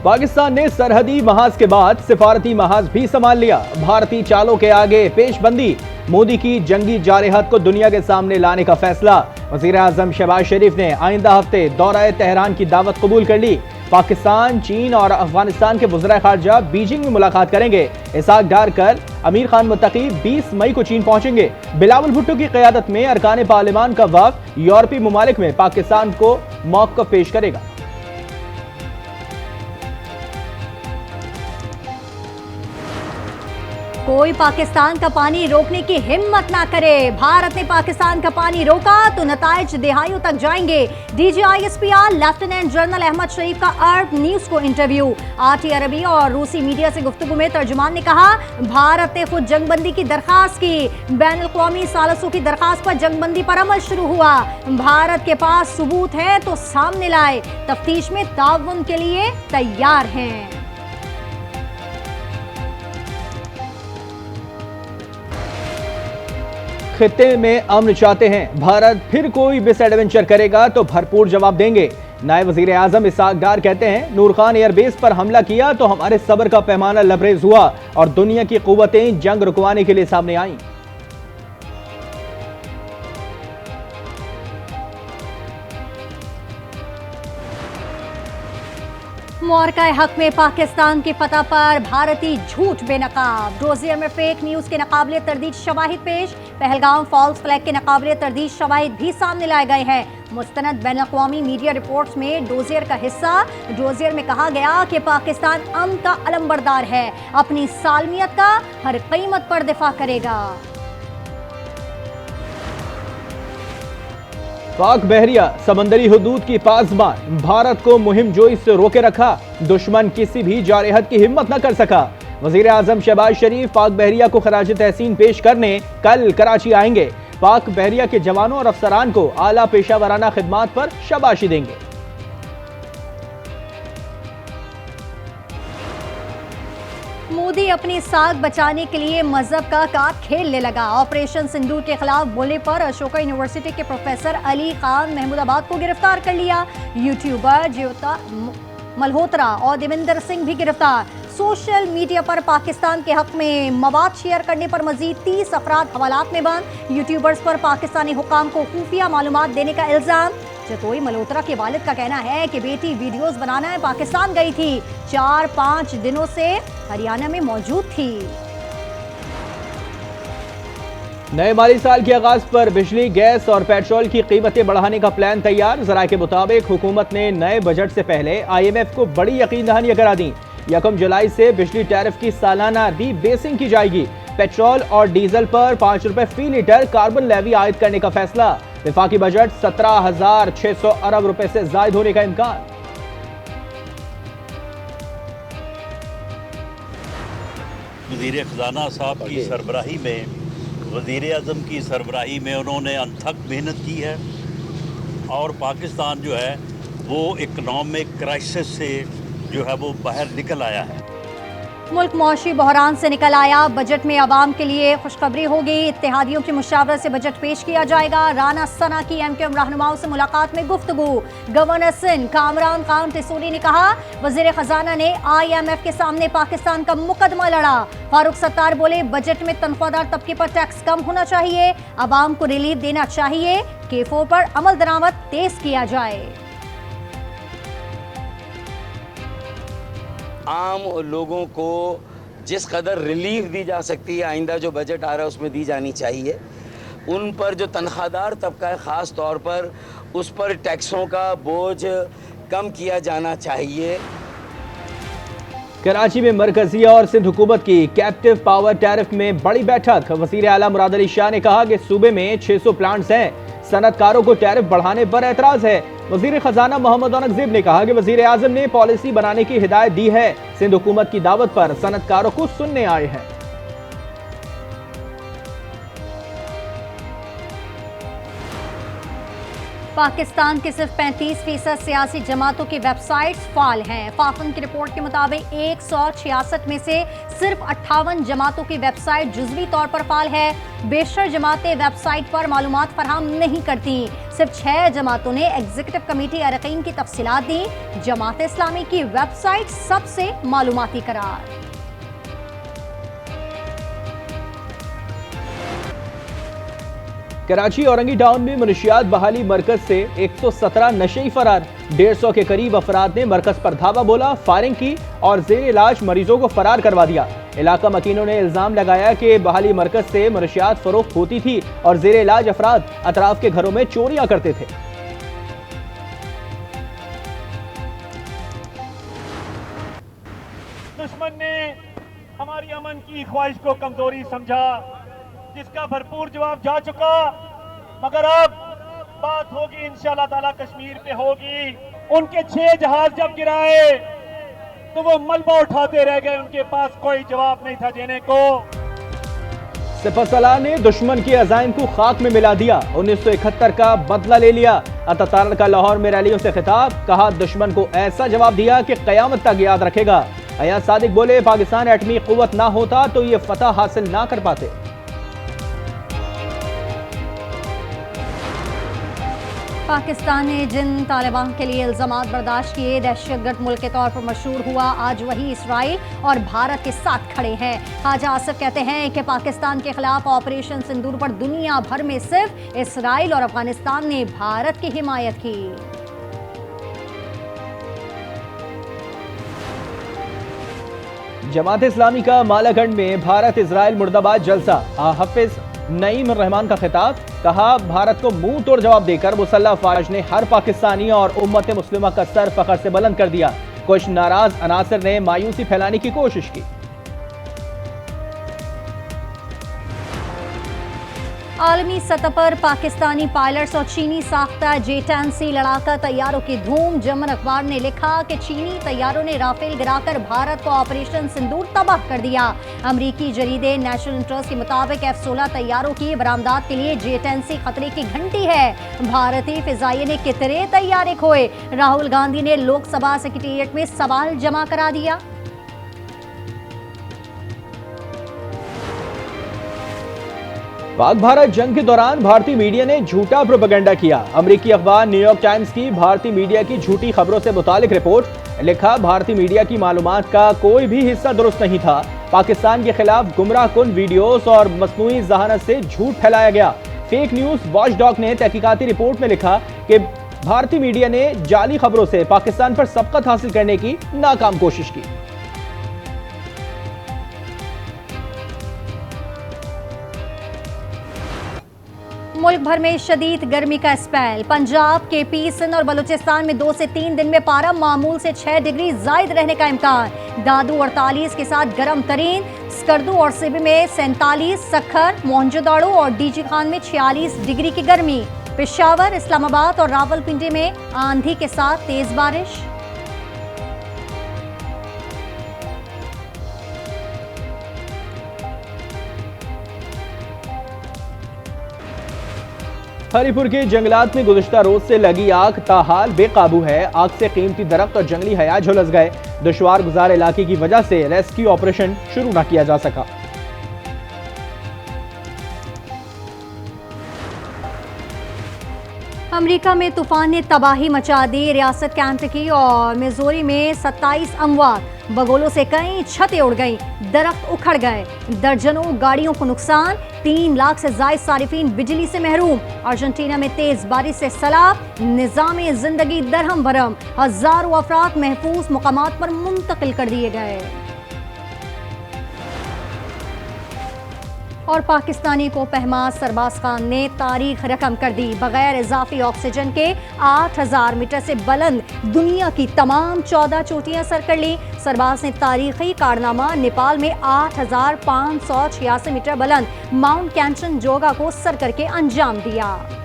पाकिस्तान ने सरहदी महाज के बाद सिफारती महाज भी संभाल लिया। भारतीय चालों के आगे पेशबंदी, मोदी की जंगी जारहत को दुनिया के सामने लाने का फैसला। वजीर आजम शहबाज शरीफ ने आइंदा हफ्ते दौरा तेहरान की दावत कबूल कर ली। पाकिस्तान, चीन और अफगानिस्तान के वज़ीर ख़ारजा बीजिंग में मुलाकात करेंगे। इसाक डार कर अमीर खान मुत्तकी 20 मई को चीन पहुंचेंगे। बिलावल भुट्टो की क़यादत में अरकान पार्लिमान का वफ़द यूरोपीय ममालिक में पाकिस्तान को मौक़िफ़ पेश करेगा। कोई पाकिस्तान का पानी रोकने की हिम्मत ना करे। भारत ने पाकिस्तान का पानी रोका तो नताइज दिहाइयों तक जाएंगे। DGISPR लेफ्टिनेंट जनरल अहमद शरीफ का अरब न्यूज को इंटरव्यू। RT अरबी और रूसी मीडिया से गुफ्तगू में तर्जुमान ने कहा, भारत ने खुद जंगबंदी की दरखास्त की। बैनुल-अक़वामी सालसों की दरखास्त पर जंगबंदी पर अमल शुरू हुआ। भारत के पास सबूत है तो सामने लाए। तफ्तीश में ताउन के लिए तैयार हैं। खित्ते में अमन चाहते हैं, भारत फिर कोई मिसएडवेंचर करेगा तो भरपूर जवाब देंगे। नायब वजीर आजम इसाक डार कहते हैं, नूर खान एयरबेस पर हमला किया तो हमारे सब्र का पैमाना लबरेज हुआ और दुनिया की कुव्वतें जंग रुकवाने के लिए सामने आईं। मुआरका हक में पाकिस्तान की फतह पर भारतीय झूठ बेनकाब। डोजियर में फेक न्यूज के नाकाबिले तरदीद शवाहिद पेश। पहलगाम फॉल्स फ्लैग के नाकाबिले तरदीद शवाहिद भी सामने लाए गए हैं। मुस्तनद बैनुल-अक़वामी मीडिया रिपोर्ट्स में डोजियर का हिस्सा। डोजियर में कहा गया कि पाकिस्तान अमन का अलंबरदार है, अपनी सालमियत का हर कीमत पर दिफा करेगा। पाक बहरिया समंदरी हुदूद की पासबान, भारत को मुहिम जोई से रोके रखा। दुश्मन किसी भी जारहत की हिम्मत न कर सका। वजीर आजम शहबाज शरीफ पाक बहरिया को खराज तहसीन पेश करने कल कराची आएंगे। पाक बहरिया के जवानों और अफसरान को आला पेशावराना खिदमात पर शाबाशी देंगे। मोदी अपनी साख बचाने के लिए मजहब का कार्ड खेलने लगा। ऑपरेशन सिंदूर के खिलाफ बोलने पर अशोका यूनिवर्सिटी के प्रोफेसर अली खान महमूदाबाद को गिरफ्तार कर लिया। यूट्यूबर ज्योता मल्होत्रा और देवेंद्र सिंह भी गिरफ्तार। सोशल मीडिया पर पाकिस्तान के हक में मवाद शेयर करने पर मजीद 30 अफराद हवालात में बंद। यूट्यूबर्स पर पाकिस्तानी हुकाम को खुफिया मालूमात देने का इल्जाम। जतोई मल्होत्रा के वालिद का कहना है कि बेटी वीडियोस बनाने पाकिस्तान गई थी, 4-5 दिनों से हरियाणा में मौजूद थी। नए माली साल के आगाज पर बिजली, गैस और पेट्रोल की कीमतें बढ़ाने का प्लान तैयार। जराये के मुताबिक हुकूमत ने नए बजट से पहले IMF को बड़ी यकीन दहानियां करा दी। 1 जुलाई से बिजली टैरिफ की सालाना रीबेसिंग की जाएगी। पेट्रोल और डीजल पर 5 रुपए फी लीटर कार्बन लेवी आयद करने का फैसला। विफाकी बजट 17,600 अरब रुपए से जायद होने का इम्कान। वज़ीर ख़ज़ाना साहब की सरबराही में, वज़ीर आज़म की सरबराही में उन्होंने अनथक मेहनत की है और पाकिस्तान जो है वो इकनॉमिक क्राइसिस से जो है वो बाहर निकल आया है। मुल्क मौशी बहरान से निकल आया। बजट में आवाम के लिए खुशखबरी होगी। इत्तेहादियों की मुशावरत से बजट पेश किया जाएगा। राना सना की MQM रहनुमाओं से मुलाकात में गुफ्तगू। गवर्नर सिंध कामरान खान तिसूरी ने कहा, वज़ीर ख़जाना ने IMF के सामने पाकिस्तान का मुकदमा लड़ा। फारूक सत्तार बोले, बजट में तनख्वाहदार तबके पर टैक्स कम होना चाहिए, आवाम को रिलीफ देना चाहिए, K4 पर अमल दरामद तेज किया जाए। आम लोगों को जिस कदर रिलीफ दी जा सकती है आइंदा जो बजट आ रहा है उसमें दी जानी चाहिए। उन पर जो तनख्वाहदार तबका है ख़ास तौर पर उस पर टैक्सों का बोझ कम किया जाना चाहिए। कराची में मरकजिया और सिंध हुकूमत की कैप्टिव पावर टैरिफ में बड़ी बैठक। वज़ीर आला मुराद अली शाह ने कहा कि सूबे में 600 प्लांट्स हैं, सनतकारों को टैरिफ बढ़ाने पर एतराज़ है। वज़ीर ख़जाना मोहम्मद औरंगज़ेब ने कहा कि वज़ीर आज़म ने पॉलिसी बनाने की हिदायत दी है। सिंध हुकूमत की दावत पर सनतकारों को सुनने आए हैं। पाकिस्तान की सिर्फ 35% सियासी जमातों की वेबसाइट्स फाल हैं। फाफन की रिपोर्ट के मुताबिक 166 में से सिर्फ 58 जमातों की वेबसाइट जुज़वी तौर पर फाल है। बेशतर जमातें वेबसाइट पर मालूमात फराहम नहीं करती। सिर्फ 6 जमातों ने एग्जीक्यूटिव कमेटी अरकान की तफसीलात दी। जमात इस्लामी की वेबसाइट सबसे मालूमाती करार। कराची औरंगी टाउन में मुनशियात बहाली मरकज से 117 नशेई फरार। 150 के करीब अफराद ने मरकज पर धावा बोला, फायरिंग की और जेर इलाज मरीजों को फरार करवा दिया। इलाका मकीनों ने इल्जाम लगाया कि बहाली मरकज से मुनशियात फरोख्त होती थी और जेर इलाज अफराद अतराफ के घरों में चोरियां करते थे। दुश्मन ने हमारी अमन की ख्वाहिश को कमजोरी समझा, जिसका भरपूर जवाब जा चुका। मगर अब बात होगी इंशाअल्लाह ताला कश्मीर पे होगी। उनके 6 जहाज जब गिराए तो वो मलबा उठाते रह गए, उनके पास कोई जवाब नहीं था देने को। सिपहसालार ने दुश्मन की अज़ाइम को खाक में मिला दिया। 1971 का बदला ले लिया। अतातार का लाहौर में रैलियों से खिताब, कहा दुश्मन को ऐसा जवाब दिया कि कयामत तक याद रखेगा। अयाज सादिक बोले, पाकिस्तान एटमी कुव्वत ना होता तो ये फतह हासिल ना कर पाते। पाकिस्तान ने जिन तालिबान के लिए इल्जामात बर्दाश्त किए दहशतगर्द मुल्क के तौर पर मशहूर हुआ, आज वही इसराइल और भारत के साथ खड़े हैं। ख्वाजा आसिफ कहते हैं कि पाकिस्तान के खिलाफ ऑपरेशन सिंदूर पर दुनिया भर में सिर्फ इसराइल और अफगानिस्तान ने भारत की हिमायत की। जमात इस्लामी का मालागंज में भारत इजराइल मुर्दाबाद जलसा। हाफिज नईम रहमान का खिताब, कहा भारत को मुंह तोड़ जवाब देकर मुसल्लह फौज ने हर पाकिस्तानी और उम्मत मुस्लिमा का सर फखर से बुलंद कर दिया। कुछ नाराज अनासर ने मायूसी फैलाने की कोशिश की। आलमी सतह पर पाकिस्तानी पायलट्स और चीनी साख्ता J-10C लड़ाका तैयारों की धूम। जमन अखबार ने लिखा कि चीनी तैयारों ने राफेल गिराकर भारत को ऑपरेशन सिंदूर तबाह कर दिया। अमरीकी जरीदे नेशनल इंटरेस्ट के मुताबिक F-16 तैयारों की बरामदात के लिए J-10C खतरे की घंटी है। भारतीय फिजाइये ने कितने तैयारे खोए। राहुल गांधी ने लोकसभा सेक्रेटेरिएट में सवाल जमा करा दिया। पाक भारत जंग के दौरान भारतीय मीडिया ने झूठा प्रोपेगेंडा किया। अमेरिकी अखबार न्यूयॉर्क टाइम्स की भारतीय मीडिया की झूठी खबरों से मुतालिक रिपोर्ट, लिखा भारतीय मीडिया की मालूमात का कोई भी हिस्सा दुरुस्त नहीं था। पाकिस्तान के खिलाफ गुमराहकुन वीडियोस और मसनूई जहानत से झूठ फैलाया गया। फेक न्यूज वॉचडॉग ने तहकीकाती रिपोर्ट में लिखा कि भारतीय मीडिया ने जाली खबरों से पाकिस्तान पर सबकत हासिल करने की नाकाम कोशिश की। मुल्क भर में शदीद गर्मी का स्पेल। पंजाब, KP, सिंध और बलूचिस्तान में 2 से 3 दिन में पारा मामूल से 6 डिग्री जायद रहने का इम्कान। दादू 48 के साथ गर्म तरीन, स्कर्दू और सिबी में 47, सखर, मोहनजोदाड़ो और DG खान में 46 डिग्री की गर्मी। पेशावर, इस्लामाबाद और रावलपिंडी में आंधी के साथ तेज बारिश। हरिपुर के जंगलात में गुज़िश्ता रोज से लगी आग ताहाल बेकाबू है। आग से कीमती दरख्त और जंगली हयात झुलस गए। दुश्वार गुजार इलाके की वजह से रेस्क्यू ऑपरेशन शुरू न किया जा सका। अमेरिका में तूफान ने तबाही मचा दी। रियासत केंटकी और मिजोरी में 27 अमवात। बगोलों से कई छतें उड़ गईं, दरख्त उखड़ गए, दर्जनों गाड़ियों को नुकसान। 3 लाख से ज्यादा सारिफीन बिजली से महरूम। अर्जेंटीना में तेज बारिश से सैलाब, निज़ाम जिंदगी दरहम भरम। हजारों अफराद महफूज मुकामात पर मुंतकिल कर दिए गए। और पाकिस्तानी को पहमाज सरबाज खान ने तारीख रकम कर दी। बगैर इजाफी ऑक्सीजन के 8000 मीटर से बुलंद दुनिया की तमाम 14 चोटियां सर कर ली। सरबाज ने तारीखी कारनामा नेपाल में 8586 मीटर बुलंद माउंट कैंचनजोंगा को सर करके अंजाम दिया।